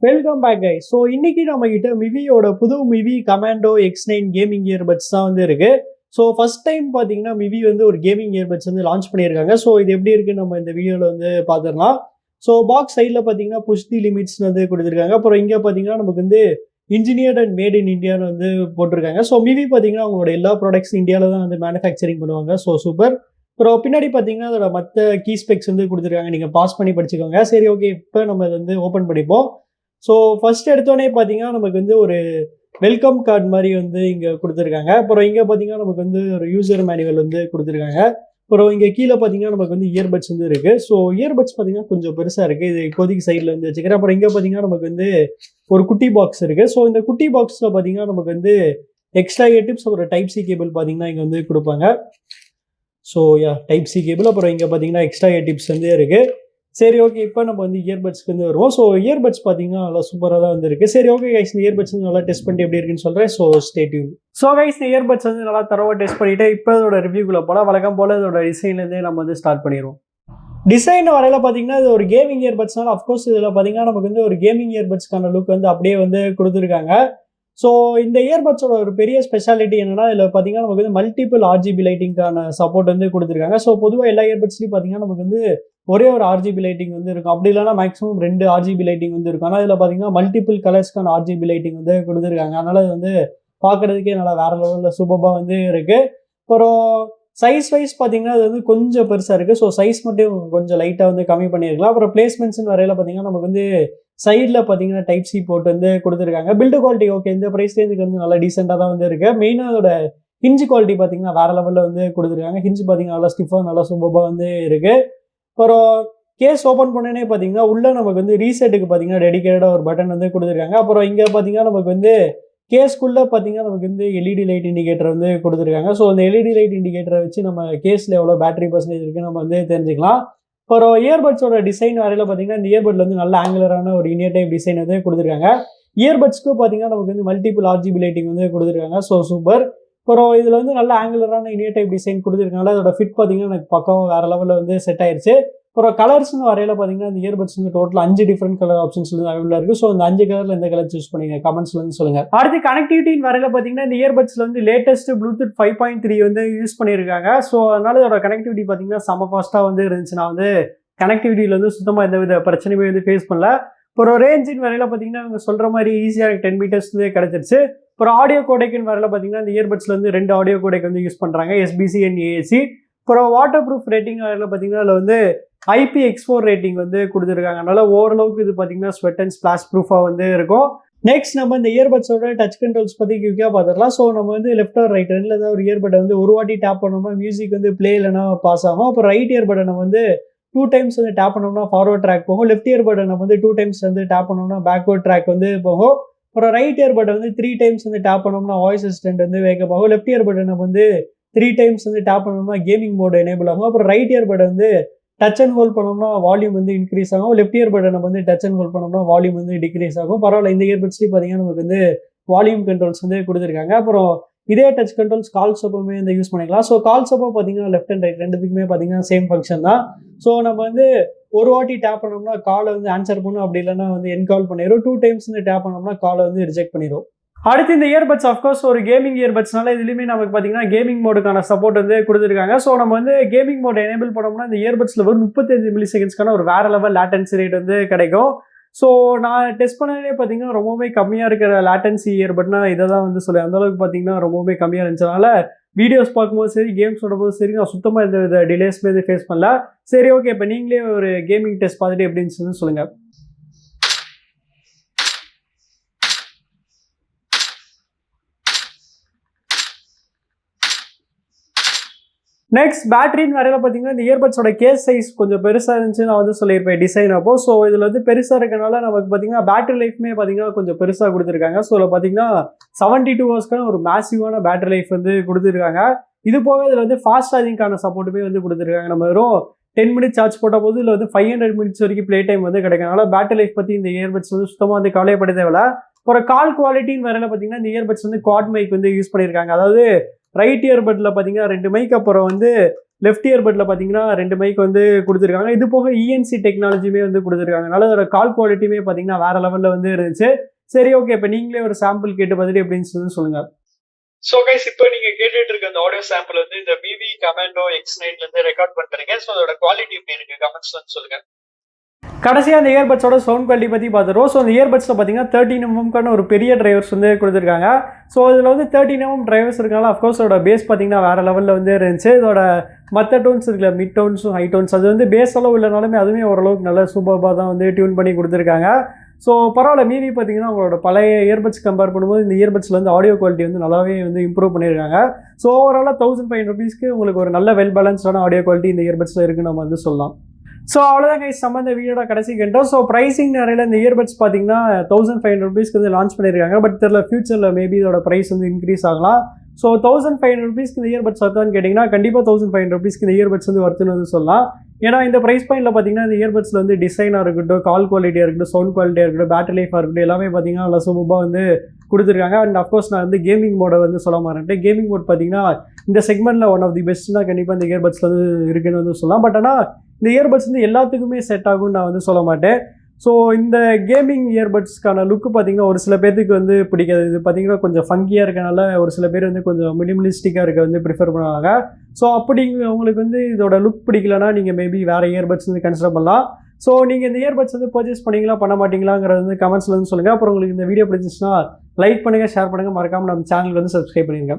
Welcome back guys. So இன்னைக்கு நம்ம கிட்ட மிவியோட புது Mivi commando X9 gaming earbuds தான் வந்து இருக்கு. ஸோ ஃபர்ஸ்ட் டைம் பார்த்தீங்கன்னா மிவி வந்து ஒரு கேமிங் இயர்பட்ஸ் வந்து லான்ச் பண்ணியிருக்காங்க. ஸோ இது எப்படி இருக்குன்னு நம்ம இந்த வீடியோவில் வந்து பார்த்துடலாம். ஸோ பாக்ஸ் சைடில் பார்த்தீங்கன்னா புஷ் தி லிமிட்ஸ் வந்து கொடுத்துருக்காங்க. அப்புறம் இங்கே பார்த்தீங்கன்னா நமக்கு வந்து இன்ஜினியர்ட் அண்ட் மேட் இன் இந்தியான்னு வந்து போட்டிருக்காங்க. ஸோ மிவி பார்த்தீங்கன்னா அவங்களோட எல்லா ப்ராடக்ட்ஸ் இந்தியாவில் தான் வந்து மேனுஃபேக்சரிங் பண்ணுவாங்க. So super. அப்புறம் பின்னாடி பார்த்தீங்கன்னா அதோட மற்ற கீ ஸ்பெக்ஸ் வந்து கொடுத்துருக்காங்க. நீங்கள் பாஸ் பண்ணி படிச்சுக்கோங்க. சரி, ஓகே, இப்போ நம்ம இதை வந்து ஓப்பன் பண்ணிப்போம். ஸோ ஃபர்ஸ்ட் எடுத்தோடனே பார்த்தீங்கன்னா நமக்கு வந்து ஒரு வெல்கம் கார்டு மாதிரி வந்து இங்கே கொடுத்துருக்காங்க. அப்புறம் இங்கே பார்த்தீங்கன்னா நமக்கு வந்து ஒரு யூசர் மேனுவல் வந்து கொடுத்துருக்காங்க. அப்புறம் இங்கே கீழே பார்த்தீங்கன்னா நமக்கு வந்து இயர்பட்ஸ் வந்து இருக்குது. ஸோ இயர்பட்ஸ் பார்த்தீங்கன்னா கொஞ்சம் பெருசாக இருக்குது. இது இப்போதைக்கு சைடில் வந்து வச்சுக்கிறேன். அப்புறம் இங்கே பார்த்தீங்கன்னா நமக்கு வந்து ஒரு குட்டி பாக்ஸ் இருக்குது. ஸோ இந்த குட்டி பாக்ஸில் பார்த்தீங்கன்னா நமக்கு வந்து எக்ஸ்ட்ரா டிப்ஸ் ஒரு டைப் சி கேபிள் பார்த்தீங்கன்னா இங்கே வந்து கொடுப்பாங்க. So type C cable. அப்புறம் இங்கே பார்த்தீங்கன்னா எக்ஸ்ட்ரா டிப்ஸ் வந்து இருக்குது. சரி, ஓகே, இப்போ நம்ம வந்து இயர்பட்ஸ்க்கு வந்து வருவோம். ஸோ இயர்பட்ஸ் பார்த்தீங்கன்னா நல்லா சூப்பராக தான் வந்துருக்கு. சரி, ஓகே கைஸ், இந்த இயர்பட்ஸ் வந்து நல்லா டெஸ்ட் பண்ணிட்டு எப்படி இருக்குன்னு சொல்கிறேன். So stay tune. So guys, இந்த இயர்பட்ஸ் வந்து நல்லா தரவாக டெஸ்ட் பண்ணிவிட்டு இப்போ இதோட ரிவ்யூக்குள்ளே போகலாம். வழக்கம் போல் இதோட டிசைன்லேருந்தே நம்ம வந்து ஸ்டார்ட் பண்ணிடுவோம். டிசைன் வரையில் பார்த்தீங்கன்னா இது ஒரு கேமிங் இயர்பட்ஸ்னால அஃப்கோர்ஸ் இதில் பார்த்தீங்கன்னா நமக்கு வந்து ஒரு கேமிங் இயர்பட்ஸ்க்கான லுக் வந்து அப்படியே வந்து கொடுத்துருக்காங்க. ஸோ இந்த இயர்பட்ஸோட ஒரு பெரிய ஸ்பெஷாலிட்டி என்னன்னா இதில் பார்த்தீங்கன்னா நமக்கு வந்து மல்டிபிள் RGB லைட்டிங்கான சப்போர்ட் வந்து கொடுத்துருக்காங்க. ஸோ பொதுவாக எல்லா இயர்பட்ஸ்லையும் பார்த்தீங்கன்னா நமக்கு வந்து ஒரே ஒரு RGB லைட்டிங் வந்து இருக்கும். அப்படி இல்லைனா மேக்ஸிமம் 2 RGB லைட்டிங் வந்து இருக்கும். ஆனால் இதில் பார்த்தீங்கன்னா மல்டிபிள் கலர்ஸ்க்கான RGB லைட்டிங் வந்து கொடுத்துருக்காங்க. அதனால இது வந்து பார்க்குறதுக்கே நல்லா வேற லெவலில் சூப்பராக வந்து இருக்குது. அப்புறம் சைஸ் வைஸ் பார்த்தீங்கன்னா அது வந்து கொஞ்சம் பெருசாக இருக்குது. ஸோ சைஸ் மட்டும் கொஞ்சம் லைட்டாக வந்து கம்மி பண்ணியிருக்கலாம். அப்புறம் பிளேஸ்மெண்ட்ஸ்னு வரையில் பார்த்தீங்கன்னா நமக்கு வந்து சைடில் பார்த்தீங்கன்னா டைப் சி போட்டு வந்து கொடுத்துருக்காங்க. பில்டு குவாலிட்டி ஓகே, இந்த ப்ரைஸ் ரேஞ்சுக்கு வந்து நல்லா டீசெண்டாக தான் வந்து இருக்குது. மெயினாக அதோட ஹிஞ்ச் குவாலிட்டி பார்த்தீங்கன்னா வேற லெவலில் வந்து கொடுத்துருக்காங்க. ஹிஞ்ச் பார்த்தீங்கன்னா நல்லா ஸ்டிஃபாக நல்லா சூப்பராக வந்து இருக்குது. அப்புறம் கேஸ் ஓப்பன் பண்ணனே பார்த்தீங்கன்னா உள்ள நமக்கு வந்து ரீசெட்டுக்கு பார்த்தீங்கன்னா டெடிகேட்டடாக ஒரு பட்டன் வந்து கொடுத்துருக்காங்க. அப்புறம் இங்கே பார்த்தீங்கன்னா நமக்கு வந்து கேஸ்க்குள்ளே பார்த்தீங்கன்னா நமக்கு வந்து LED லைட் இண்டிகேட்டர் வந்து கொடுத்துருக்காங்க. ஸோ அந்த LED லைட் இண்டிகேட்டரை வச்சு நம்ம கேஸில் எவ்வளோ பேட்டரி பர்சன்டேஜ் இருக்குன்னு நம்ம வந்து தெரிஞ்சுக்கலாம். அப்புறம் இயர்பட்ஸோட டிசைன் வரையில் பார்த்தீங்கன்னா இந்த இயர்பட்ல வந்து நல்ல ஆங்குலரான ஒரு இனியர் டைப் டிசைன் வந்து கொடுத்துருக்காங்க. இயர்பட்ஸ்க்கும் பார்த்தீங்கன்னா நமக்கு வந்து மல்டிபிள் RGB லைட்டிங் வந்து கொடுத்துருக்காங்க. So super. அப்புறம் இதில் வந்து நல்ல ஆங்குலரான இனியர் டைப் டிசைன் கொடுத்துருக்காங்க. அதோட ஃபிட் பார்த்தீங்கன்னா எனக்கு பக்கம் வேற லெவலில் வந்து செட் ஆயிடுச்சு. அப்புறம் கலர்ஸ்னு வரையில் பார்த்தீங்கன்னா இந்த இயர்பட்ஸ் வந்து டோட்டல் 5 டிஃப்ரெண்ட் கலர் ஆப்ஷன்ஸ் வந்து அவைலபிளாக இருக்குது. ஸோ இந்த 5 கலரில் எந்த கலர் சூஸ் பண்ணிங்க கமெண்ட்ஸ்ல வந்து சொல்லுங்கள். அடுத்து கனெக்டிவிட்டின்னு வரையில் பார்த்தீங்கன்னா இந்த இயர்பட்ஸில் வந்து லேட்டஸ்ட் ப்ளூடூத் 5.3 வந்து யூஸ் பண்ணியிருக்காங்க. ஸோ அதனால இதோட கனெக்டிவிட்டி பார்த்தீங்கன்னா செம ஃபாஸ்ட்டாக வந்து இருந்துச்சு. நான் வந்து கனெக்டிவிட்டியில் வந்து சுத்தமாக எந்த வித பிரச்சனையுமே வந்து ஃபேஸ் பண்ணல. அப்புறம் ரேஞ்சின் வரையில் பார்த்தீங்கன்னா அவங்க சொல்கிற மாதிரி ஈஸியாக எனக்கு 10 மீட்டர்ஸ் வந்து கிடச்சிருச்சு. அப்புறம் ஆடியோ கோடெக்குன்னு வரையில் பார்த்தீங்கன்னா இந்த இயர்பட்ஸில் வந்து 2 ஆடியோ கோடெக் வந்து யூஸ் பண்ணுறாங்க, SBC அண்ட் AAC. அப்புறம் வாட்டர் ப்ரூஃப் ரேட்டிங் வரையில் பார்த்தீங்கன்னா அதில் வந்து IPX4 ரேட்டிங் வந்து கொடுத்துருக்காங்க. அதனால ஓரளவுக்கு இது பார்த்தீங்கன்னா ஸ்வெட் அண்ட் ஸ்பிளாஷ் ப்ரூஃபாக வந்து இருக்கும். நெக்ஸ்ட் நம்ம இந்த இயர்பட்ஸோட டச் கண்ட்ரோல்ஸ் பற்றி குயிக்காக பார்த்துடலாம். ஸோ நம்ம வந்து லெஃப்ட் ஆர் ரைட் ரெண்டில் ஏதாவது ஒரு இயர்பட்டை வந்து ஒரு வாட்டி டேப் பண்ணோம்னா மியூசிக் வந்து பிளே இல்லைனா பாஸ் ஆகும். அப்புறம் ரைட் இயர்பட்டை நம்ம வந்து 2 டைம்ஸ் வந்து டேப் பண்ணோம்னா ஃபார்வர்ட் ட்ராக் போகும். லெஃப்ட் இயர்பட்டை நம்ம வந்து 2 டைம்ஸ் வந்து டேப் பண்ணோம்னா பேக்வர்ட் ட்ராக் வந்து போகும். அப்புறம் ரைட் இயர்பட்டை வந்து 3 டைம்ஸ் வந்து டேப் பண்ணோம்னா வாய்ஸ் அசிஸ்டன்ட் வந்து வேக்கப் ஆகும். லெஃப்ட் இயர்பட்டை நம்ம வந்து 3 டைம்ஸ் வந்து டேப் பண்ணோம்னா கேமிங் மோட் எனேபிள் ஆகும். அப்புறம் ரைட் இயர்பட்டை வந்து டச் அண்ட் ஹோல்ட் பண்ணோம்னா வால்யூம் வந்து இன்க்ரீஸ் ஆகும். லெஃப்ட் இயர்பட்டை நம்ம வந்து டச் அண்ட் ஹோல்ட் பண்ணோம்னா வால்யூம் வந்து டிக்ரீஸ் ஆகும். பரவாயில்ல, இந்த இயர்பட்ஸ்லேயும் பார்த்தீங்கன்னா நமக்கு வந்து வால்யூம் கண்ட்ரோல்ஸ் வந்து கொடுத்துருக்காங்க. அப்புறம் இதே டச் கண்ட்ரோல்ஸ் கால்ஸ் அப்பவுமே வந்து யூஸ் பண்ணிக்கலாம். ஸோ கால்ஸ் அப்போ பார்த்தீங்கன்னா லெஃப்ட் அண்ட் ரைட் ரெண்டுத்துக்குமே பார்த்தீங்கன்னா சேம் ஃபங்க்ஷன் தான். ஸோ நம்ம வந்து ஒரு வாட்டி டேப் பண்ணோம்னா காலை வந்து ஆன்சர் பண்ணும், அப்படி இல்லைன்னா வந்து என்கால் பண்ணிடும். 2 டைம்ஸ் வந்து டேப் பண்ணோம்னா காலை வந்து ரிஜெக்ட் பண்ணிடும். அடுத்து இந்த இயர்பட்ஸ் அஃப்கோர்ஸ் ஒரு கேமிங் இயர்பட்ஸ்னால இதுலையுமே நமக்கு பார்த்தீங்கன்னா கேமிங் மோடுக்கான சப்போர்ட் வந்து கொடுத்துருக்காங்க. ஸோ நம்ம வந்து கேமிங் மோட் எனேபிள் பண்ணோம்னா இந்த இயர்பட்ஸில் ஒரு 35 மில்லி செகண்ட்ஸ்க்கான ஒரு வேற லெவல் லேட்டன்சி ரேட் வந்து கிடைக்கும். ஸோ நான் டெஸ்ட் பண்ணதே பார்த்தீங்கன்னா ரொம்பவே கம்மியாக இருக்கிற லேட்டன்சி இயர்பட்னா இதை தான் வந்து சொல்லி அந்தளவுக்கு பார்த்தீங்கன்னா ரொம்பவே கம்மியாக இருந்துச்சனால வீடியோஸ் பார்க்கும்போது சரி, கேம்ஸ் விடும்போது சரி, நான் சுத்தமாக இந்த டிலேஸ்மே இது ஃபேஸ் பண்ணல. சரி, ஓகே, இப்போ நீங்களே ஒரு கேமிங் டெஸ்ட் பார்த்துட்டு எப்படி இருந்துச்சுன்னு சொல்லுங்கள். நெக்ஸ்ட் பேட்டரின்னு வரையில் பார்த்தீங்கன்னா இந்த இயர்பட்ஸோட கேஸ் சைஸ் கொஞ்சம் பெருசாக இருந்துச்சு நான் வந்து சொல்லியிருப்பேன் டிசைன் அப்போ. ஸோ இதில் வந்து பெருசாக இருக்கனால நமக்கு பார்த்தீங்கன்னா பேட்டரி லைஃப்மே பார்த்தீங்கன்னா கொஞ்சம் பெருசாக கொடுத்துருக்காங்க. ஸோ இதில் பார்த்தீங்கன்னா 72 ஹவர்ஸ்க்கான ஒரு மேசிவான பேட்டரி லைஃப் வந்து கொடுத்துருக்காங்க. இது போக இதில் வந்து ஃபாஸ்ட் சார்ஜிங்கான சப்போர்ட்டுமே வந்து கொடுத்துருக்காங்க. நம்ம வெறும் 10 மினிட்ஸ் சார்ஜ் போட்ட போது இதில் வந்து 500 மினிட்ஸ் வரைக்கும் ப்ளே டைம் வந்து கிடைக்கிறனால பேட்டரி லைஃப் பற்றி இந்த இயர்பட்ஸ் வந்து சுத்தமாக வந்து கவலைப்பட தேவையில்ல. அப்புறம் கால் குவாலிட்டின்னு வரையில் பார்த்தீங்கன்னா இந்த இயர்பட்ஸ் வந்து குவாட் மைக் வந்து யூஸ் பண்ணியிருக்காங்க. அதாவது ரைட் இயர்பட்ல பார்த்தீங்கன்னா 2 மைக், அப்புறம் வந்து லெஃப்ட் இயர்பட்ல பார்த்தீங்கன்னா 2 மைக் வந்து குடுத்துருக்காங்க. இது போக இஎன்சி டெக்னாலஜியுமே வந்து குடுத்துருக்காங்க. அதனால அதோட கால் குவாலிட்டியுமே பார்த்தீங்கன்னா வேற லெவல்ல வந்து இருந்துச்சு. சரி ஓகே. இப்ப நீங்களே ஒரு சாம்பிள் கேட்டு பார்த்துட்டு எப்படி இருந்துச்சுன்னு சொல்லுங்க. சோ கைஸ் இப்போ நீங்க கேட்டுட்டு இருக்க அந்த ஆடியோ சாம்பிள் வந்து இந்த Mivi Commando X9ல இருந்து ரெக்கார்ட் பண்றீங்க. சோ அதோட குவாலிட்டி எப்படி இருக்கு கமெண்ட்ஸ்ல வந்து சொல்லுங்க. கடைசியா அந்த இயர்பட்ஸோட சவுண்ட் குவாலிட்டி பத்தி பார்த்துருவோம். ஸோ அந்த இயர்பட்ஸ்ல பார்த்தீங்கன்னா 13mm ஒரு பெரிய டிரைவர்ஸ் வந்து கொடுத்துருக்காங்க. ஸோ இதில் வந்து 13mm டிரைவர்ஸ் இருக்கனால அஃப்கோர்ஸ் அதோட பேஸ் பார்த்தீங்கன்னா வேற லெவலில் வந்து இருந்துச்சு. இதோட மற்ற டோன்ஸ் இருக்குல்ல, மிட் டோன்ஸும் ஹை டோன்ஸ், அது வந்து பேஸ் அளவு இல்லைனாலுமே அதுவுமே ஓரளவுக்கு நல்ல சூப்பராக தான் வந்து டியூன் பண்ணி கொடுத்துருக்காங்க. ஸோ பரவாயில்ல. மீதி பார்த்தீங்கன்னா உங்களோட பழைய இயர்பட்ஸ் கம்பேர் பண்ணும்போது இந்த இயர்பட்ஸில் வந்து ஆடியோ குவாலிட்டி வந்து நல்லாவே வந்து இம்ப்ரூவ் பண்ணியிருக்காங்க. ஸோ ஓவராலாக 1500 rupeesக்கு உங்களுக்கு ஒரு நல்ல வெல் பேலன்ஸ்டான ஆடியோ குவாலிட்டி இந்த இயர்பட்ஸில் இருக்குன்னு நம்ம வந்து சொல்லலாம். ஸோ அவ்வளோதான் கைஸ், நம்ம இந்த வீடியோட கடைசி கண்டோம். ஸோ ப்ரைஸிங் நிறைய இந்த இயர்பட்ஸ் பார்த்தீங்கன்னா 1500 rupeesக்கு வந்து லான்ச் பண்ணியிருக்காங்க. பட் தெரியல ஃபியூச்சரில் மேபி இதோட ப்ரைஸ் வந்து இன்க்ரீஸ் ஆகலாம். ஸோ 1500 rupeesக்கு இந்த இயர்பட்ஸ் வருதான்னு கேட்டிங்கன்னா கண்டிப்பாக 1500 rupeesக்கு இந்த இயர்பட்ஸ் வந்து வருதுன்னு வந்து சொல்லலாம். ஏன்னா இந்த ப்ரைஸ் பாயிண்டில் பார்த்தீங்கன்னா இந்த இயர்பட்ஸில் வந்து டிசைனாக இருக்கட்டும், கால் குவாலிட்டியாக இருக்கட்டும், சவுண்ட் குவாலிட்டியாக இருக்கட்டும், பேட்டரி லைஃபாக இருக்கட்டும், எல்லாமே பார்த்தீங்கன்னா நல்லா சூப்பராக வந்து கொடுத்துருக்காங்க. அண்ட் அஃப்கோர்ஸ் நான் வந்து கேமிங் மோடை வந்து சொல்ல மாட்டேன். கேமிங் மோட் பார்த்தீங்கன்னா இந்த செக்மெண்ட்டில் ஒன் ஆஃப் தி பெஸ்ட்னா கண்டிப்பாக இந்த இயர்பட்ஸில் வந்து இருக்குன்னு வந்து சொல்லலாம். பட் ஆனால் இந்த இயர்பட்ஸ் வந்து எல்லாத்துக்குமே செட் ஆகும்னு நான் வந்து சொல்ல மாட்டேன். ஸோ இந்த கேமிங் இயர்பட்ஸ்க்கான லுக்கு பார்த்தீங்கன்னா ஒரு சில பேருக்கு வந்து பிடிக்காது. இது பார்த்தீங்கன்னா கொஞ்சம் ஃபங்கியாக இருக்கனால ஒரு சில பேர் வந்து கொஞ்சம் மினிமலிஸ்டிக்காக இருக்க வந்து ப்ரிஃபர் பண்ணுவாங்க. ஸோ அப்படி உங்களுக்கு வந்து இதோட லுக் பிடிக்கலன்னா நீங்கள் மேபி வேறு இயர்பட்ஸ் வந்து கன்சிடர் பண்ணலாம். ஸோ நீங்கள் இந்த இயர்பட்ஸ் வந்து பர்ச்சேஸ் பண்ணிங்களா பண்ண மாட்டீங்களாங்கிறது வந்து கமெண்ட்ஸில் வந்து சொல்லுங்கள். அப்புறம் உங்களுக்கு இந்த வீடியோ பிடிச்சிச்சுன்னா லைக் பண்ணுங்கள், ஷேர் பண்ணுங்கள், மறக்காமல் நம்ம சேனலுக்கு வந்து சப்ஸ்கிரைப் பண்ணிடுங்க.